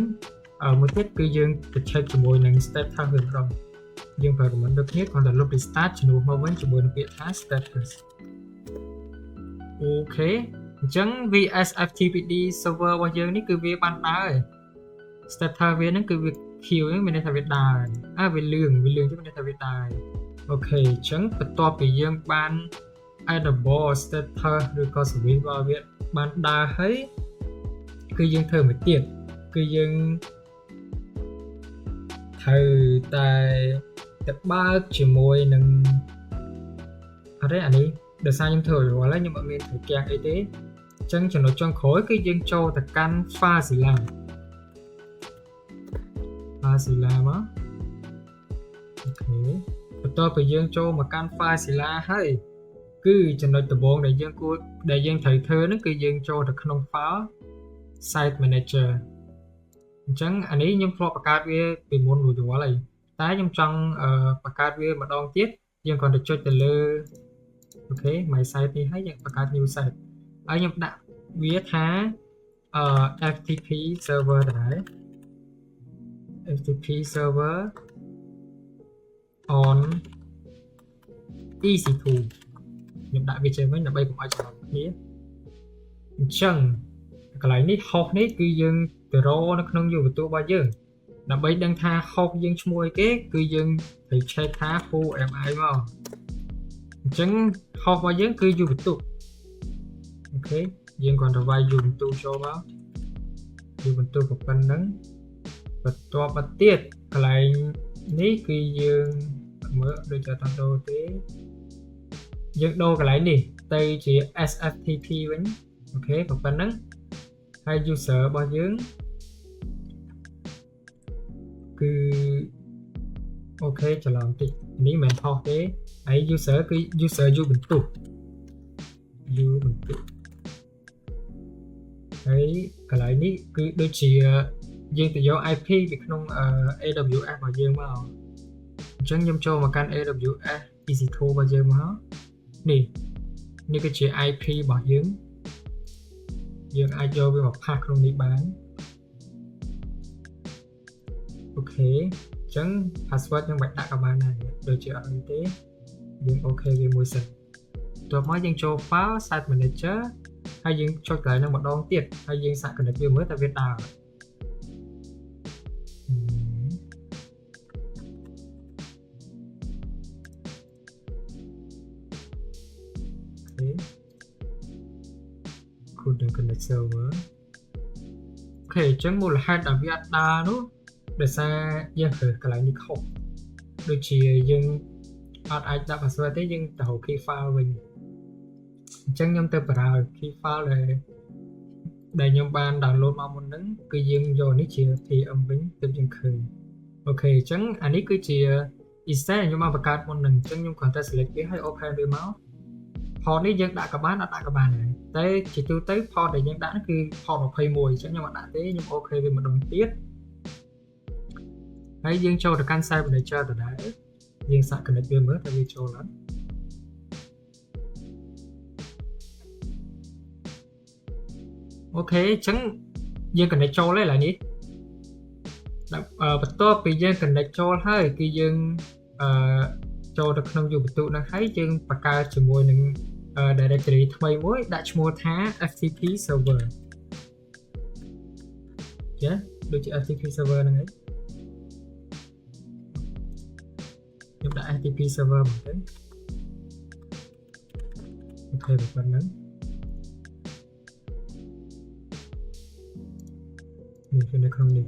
[SPEAKER 1] មួយទៀតគឺយើងទៅ check ជាមួយនឹង status វិញម្ដងយើងប្រើ command ដូចគ្នាគ្រាន់តែលុប restart ជំនួសមកវិញជាមួយនឹងពាក្យថា status អូខេអញ្ចឹង vsftpd server របស់យើងនេះគឺវាបានដើរ status វាហ្នឹងគឺវា Q ហ្នឹងមានន័យថាវាដើរវាលឿងchứមានន័យថាវាដើរអូខេអញ្ចឹងបន្ទាប់ពីយើងបាន addable status ឬក៏ service របស់វាបានដើរហើយគឺយើងធ្វើមួយទៀតគឺយើងត្រូវតែបើកជាមួយនឹងអត់ទេអានេះដោយសារខ្ញុំធ្វើរួចហើយខ្ញុំអត់មានត្រូវគាំងអីទេអញ្ចឹងចំណុចចុងក្រោយគឺយើងចូលទៅកាន់ Fazilla មកអូខេបន្ទាប់ពីយើងចូលមកកាន់ Fazilla ហើយគឺចំណុចដំបូងដែលយើងត្រូវធ្វើហ្នឹងគឺយើងចូលទៅក្នុង file site manager អញ្ចឹងអានេះខ្ញុំធ្លាប់បង្កើតវាពីមុនរួចហើយតែខ្ញុំចង់បង្កើតវាម្ដងទៀតយើងគ្រាន់តែចុចទៅលើអូខេ my site នេះហើយយើងបង្កើត new site ហើយខ្ញុំដាក់វាថា FTP server ដែរ FTP server on EC2 ខ្ញុំដាក់វាចេញវិញដើម្បីកុំឲ្យច្រឡំគ្នាអញ្ចឹងកន្លែងនេះ host នេះគឺយើងទៅរកនៅក្នុង Ubuntu របស់យើងដើម្បីដឹងថា host យើងឈ្មោះអីគេគឺយើងត្រូវ check ថា who am I មកអ chẳng học vào dưỡng cứ dù tụ ok dương còn vai dùng tụ cho máu dùng tụ của phần nắng và to bắt tiết lại ní khi dương mở đôi cho tao đô thế dương đô cái lại nè đây chỉ SFTP vẫn ok và phần nắng hay user bao dưỡng cứ ok cho làm tí ní mình thôi thế ấy user cứ user dùng tụ ấy cái lại ní cứ đôi chỉ dương tự do IP vì không AWS vào dương mà chẳng nhầm cho mà can AWS easy to vào dương mà nè như cái chỉ IP bảo dương dương ai cho với một pack không đi bán ok chẳng password nhưng bạn đặt các bạn này đôi chỉ ở y tế dương ok với môi sạch tôi mới dương cho file site manager hay dương cho cái nó một đòn tiệt hay dương sạc cái này mới tại Việt Nam couldn't connect server ok chẳng một là hai đặc biệt đa nữa để xa dương khởi cái lại như không đôi chỉ dương ai đã phải xoay tới dương đầu khi file mình chẳng nhầm tới bà khi file này để nhóm ban download mà muốn nâng cứ dương do ní chỉ thì âm bính tiếp dương khởi ok chẳng anh ấy cứ chỉ instead nhóm mà bạc cát muốn nâng chẳng nhóm còn ta select cái hay open với máu port ní dương đã các bạn này tới chỉ tôi tới port để dương đã cứ port một phây mùi chẳng nhưng mà đã thế nhưng ok về một đồng tiết đấy dương cho được căn sai để cho từ đấy dương sạc cái này mới tại vì cho lắm ok chẳng dương cần để cho lấy lại nhỉ bắt tôi bây giờ cần để cho hơi khi dương cho được không dùng tụ nó thấy dương bạc ca chỉ mùi nâng directory thay mới đã mua thá FTP server chứ được chữ FTP server này chúng đã FTP server một cái ok một phần nữa mình phải được không đi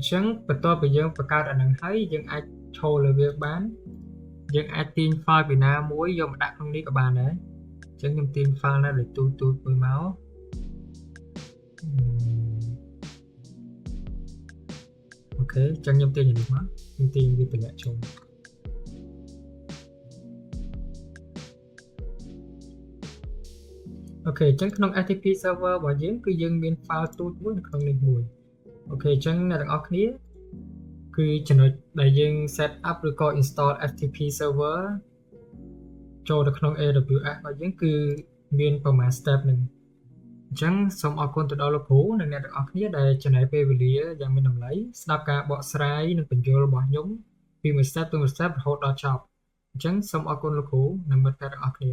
[SPEAKER 1] chẳng bắt tôi bây giờ bạc ca đã nâng thấy dương ai cho là việc bán dân ai tin file Việt Nam muối do mà đặt không đi các bạn đấy chẳng nhầm tin file nó để tôi với máu ok chẳng nhầm tin gì mất nhầm tin vì tình chung ok chẳng không FTP server và diễn cứ dân bên file tôi muốn không nên mùi ok chẳng là được ốc nít cứ cho nó đại dương set up record install FTP server cho đượcក្នុង AWS vàយើងគឺមានប្រមាណ step នឹងអញ្ចឹងសូមអរគុណទៅដល់លោកគ្រូនិងអ្នកទាំងអស់គ្នាដែលចំណាយពេលវេលាយ៉ាងមានតម្លៃស្ដាប់ការបកស្រាយនិងបញ្យល់របស់ខ្ញុំពីមួយ step ទៅមួយ step រហូតដល់ចប់អញ្ចឹងសូមអរគុណលោកគ្រូនិងមិត្តភក្តិទាំងអស់គ្នា